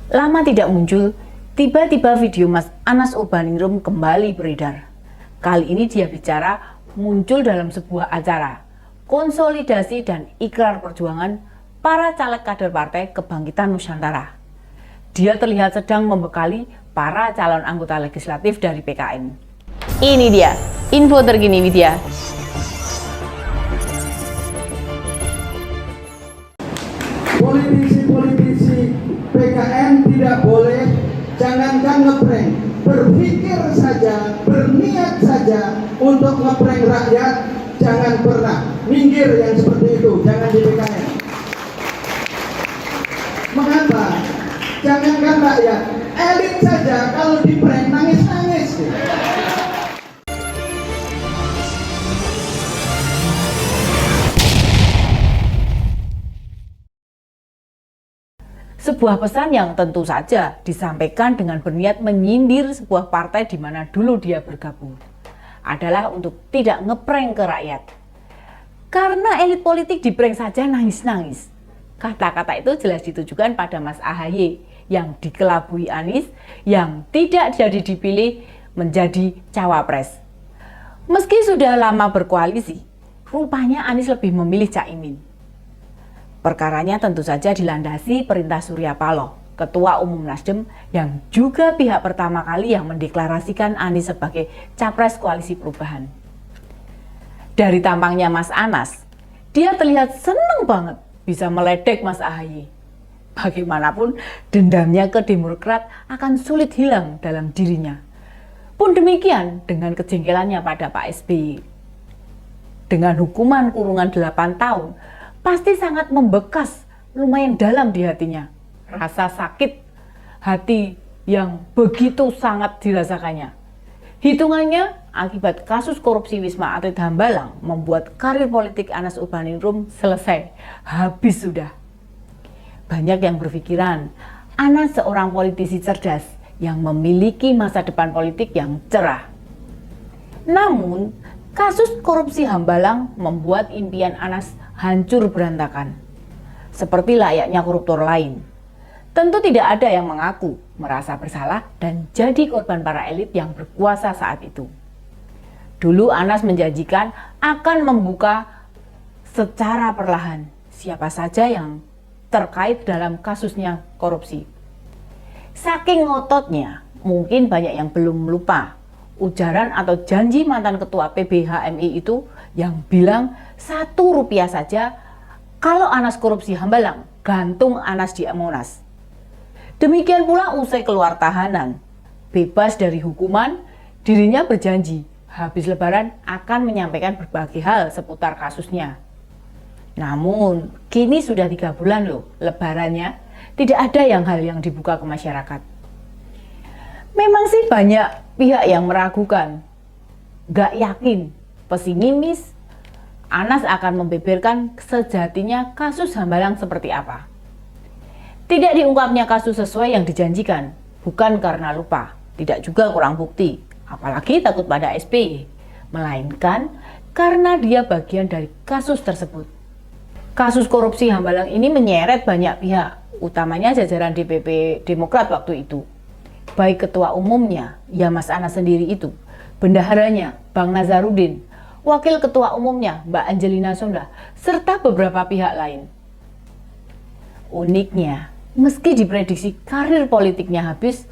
Lama tidak muncul, tiba-tiba video Mas Anas Urbaningrum kembali beredar. Kali ini dia bicara muncul dalam sebuah acara konsolidasi dan ikrar perjuangan para caleg kader Partai Kebangkitan Nusantara. Dia terlihat sedang membekali para calon anggota legislatif dari PKN. Ini dia, info terkini Widya. Politisi-politisi PKN tidak boleh, jangankan ngeprank, berpikir saja, berniat saja untuk ngeprank rakyat, jangan pernah. Minggir yang seperti itu, jangan di PKN. Mengapa? Jangankan rakyat, elit saja kalau di prank nangis-nangis. Sebuah pesan yang tentu saja disampaikan dengan berniat menyindir sebuah partai di mana dulu dia bergabung, adalah untuk tidak ngeprank ke rakyat. Karena elit politik diprank saja nangis-nangis. Kata-kata itu jelas ditujukan pada Mas AHY yang dikelabui Anies yang tidak jadi dipilih menjadi cawapres. Meski sudah lama berkoalisi, rupanya Anies lebih memilih Caimin. Perkaranya tentu saja dilandasi perintah Surya Paloh, Ketua Umum Nasdem yang juga pihak pertama kali yang mendeklarasikan Anies sebagai Capres Koalisi Perubahan. Dari tampangnya Mas Anas, dia terlihat senang banget bisa meledek Mas AHY. Bagaimanapun, dendamnya ke Demokrat akan sulit hilang dalam dirinya. Pun demikian dengan kejengkelannya pada Pak SBY. Dengan hukuman kurungan 8 tahun, pasti sangat membekas lumayan dalam di hatinya. Rasa sakit hati yang begitu sangat dirasakannya. Hitungannya akibat kasus korupsi Wisma Atlet Hambalang membuat karir politik Anas Urbaningrum selesai, habis sudah. Banyak yang berpikiran Anas seorang politisi cerdas yang memiliki masa depan politik yang cerah. Namun kasus korupsi Hambalang membuat impian Anas hancur berantakan. Seperti layaknya koruptor lain. Tentu tidak ada yang mengaku merasa bersalah dan jadi korban para elit yang berkuasa saat itu. Dulu Anas menjanjikan akan membuka secara perlahan siapa saja yang terkait dalam kasusnya korupsi. Saking ngototnya, mungkin banyak yang belum lupa ujaran atau janji mantan ketua PBHMI itu yang bilang Rp1 saja kalau Anas korupsi Hambalang, gantung Anas di Monas. Demikian pula usai keluar tahanan, bebas dari hukuman, dirinya berjanji habis lebaran akan menyampaikan berbagai hal seputar kasusnya. Namun, kini sudah 3 bulan loh lebarannya, tidak ada hal yang dibuka ke masyarakat. Memang sih banyak pihak yang meragukan, gak yakin, pesimis, Anas akan membeberkan sejatinya kasus Hambalang seperti apa. Tidak diungkapnya kasus sesuai yang dijanjikan, bukan karena lupa, tidak juga kurang bukti, apalagi takut pada SBY, melainkan karena dia bagian dari kasus tersebut. Kasus korupsi Hambalang ini menyeret banyak pihak, utamanya jajaran DPP Demokrat waktu itu. Baik ketua umumnya, ya Mas Anas sendiri itu, bendaharanya, Bang Nazarudin, wakil ketua umumnya, Mbak Angelina Sondah, serta beberapa pihak lain. Uniknya, meski diprediksi karir politiknya habis,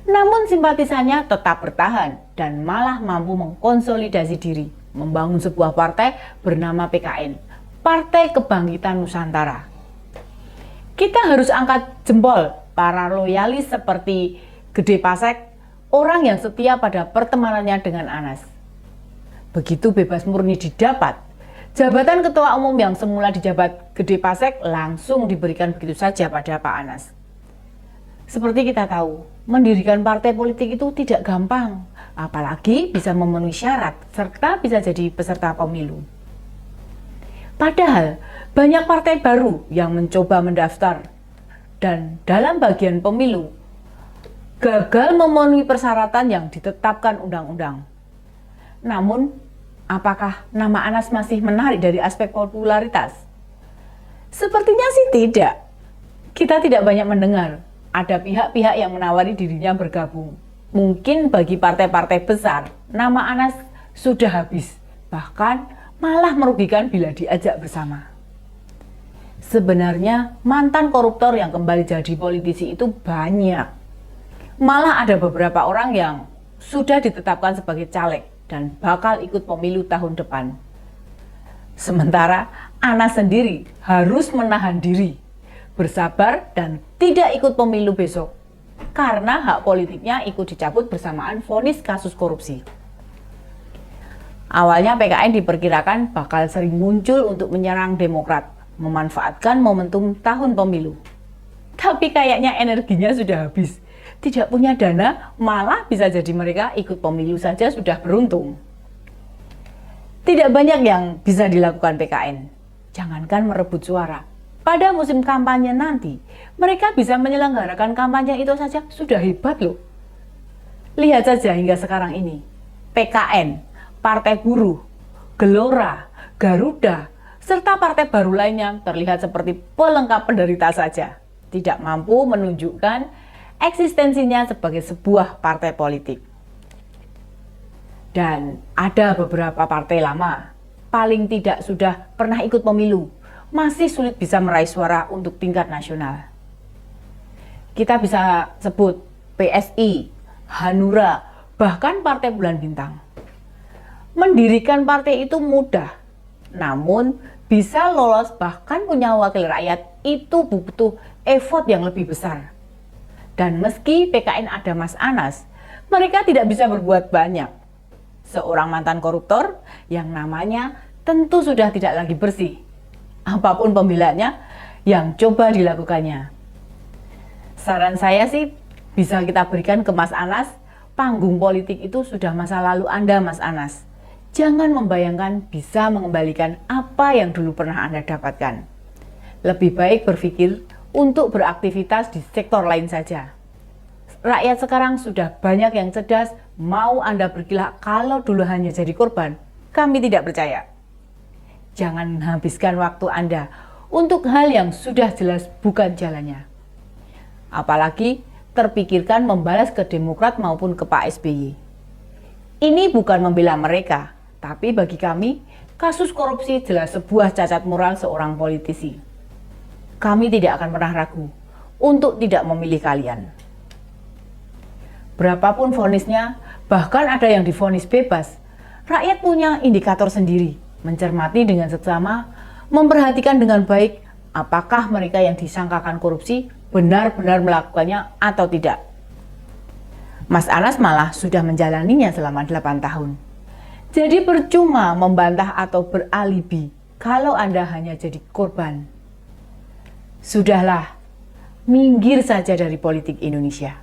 namun simpatisannya tetap bertahan dan malah mampu mengkonsolidasi diri, membangun sebuah partai bernama PKN, Partai Kebangkitan Nusantara. Kita harus angkat jempol para loyalis seperti Gede Pasek, orang yang setia pada pertemanannya dengan Anas. Begitu bebas murni didapat, jabatan ketua umum yang semula dijabat Gede Pasek langsung diberikan begitu saja pada Pak Anas. Seperti kita tahu, mendirikan partai politik itu tidak gampang, apalagi bisa memenuhi syarat serta bisa jadi peserta pemilu. Padahal banyak partai baru yang mencoba mendaftar dan dalam bagian pemilu gagal memenuhi persyaratan yang ditetapkan undang-undang. Namun, apakah nama Anas masih menarik dari aspek popularitas? Sepertinya sih tidak. Kita tidak banyak mendengar ada pihak-pihak yang menawari dirinya bergabung. Mungkin bagi partai-partai besar, nama Anas sudah habis, bahkan malah merugikan bila diajak bersama. Sebenarnya mantan koruptor yang kembali jadi politisi itu banyak. Malah ada beberapa orang yang sudah ditetapkan sebagai caleg dan bakal ikut pemilu tahun depan. Sementara Anas sendiri harus menahan diri, bersabar dan tidak ikut pemilu besok karena hak politiknya ikut dicabut bersamaan vonis kasus korupsi. Awalnya PKN diperkirakan bakal sering muncul untuk menyerang Demokrat, memanfaatkan momentum tahun pemilu. Tapi kayaknya energinya sudah habis, tidak punya dana, malah bisa jadi mereka ikut pemilu saja sudah beruntung. Tidak banyak yang bisa dilakukan PKN, jangankan merebut suara. Pada musim kampanye nanti, mereka bisa menyelenggarakan kampanye itu saja sudah hebat loh. Lihat saja hingga sekarang ini, PKN, Partai Buruh, Gelora, Garuda, serta partai baru lainnya terlihat seperti pelengkap penderita saja, tidak mampu menunjukkan eksistensinya sebagai sebuah partai politik. Dan ada beberapa partai lama, paling tidak sudah pernah ikut pemilu, masih sulit bisa meraih suara untuk tingkat nasional. Kita bisa sebut PSI, Hanura, bahkan Partai Bulan Bintang. Mendirikan partai itu mudah, namun bisa lolos bahkan punya wakil rakyat itu butuh effort yang lebih besar. Dan meski PKN ada Mas Anas, mereka tidak bisa berbuat banyak. Seorang mantan koruptor yang namanya tentu sudah tidak lagi bersih. Apapun pembelanya yang coba dilakukannya. Saran saya sih bisa kita berikan ke Mas Anas, panggung politik itu sudah masa lalu Anda, Mas Anas. Jangan membayangkan bisa mengembalikan apa yang dulu pernah Anda dapatkan. Lebih baik berpikir untuk beraktivitas di sektor lain saja. Rakyat sekarang sudah banyak yang cerdas, mau Anda berkilah kalau dulu hanya jadi korban, kami tidak percaya. Jangan habiskan waktu Anda untuk hal yang sudah jelas bukan jalannya. Apalagi terpikirkan membalas ke Demokrat maupun ke Pak SBY. Ini bukan membela mereka, tapi bagi kami, kasus korupsi jelas sebuah cacat moral seorang politisi. Kami tidak akan pernah ragu untuk tidak memilih kalian. Berapapun vonisnya, bahkan ada yang divonis bebas, rakyat punya indikator sendiri, mencermati dengan seksama, memperhatikan dengan baik apakah mereka yang disangkakan korupsi benar-benar melakukannya atau tidak. Mas Anas malah sudah menjalaninya selama 8 tahun. Jadi percuma membantah atau beralibi kalau Anda hanya jadi korban. Sudahlah, minggir saja dari politik Indonesia.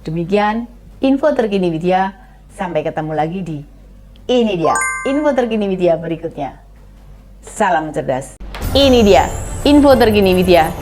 Demikian info terkini media, sampai ketemu lagi di Ini Dia info terkini media berikutnya. Salam cerdas. Ini dia info terkini media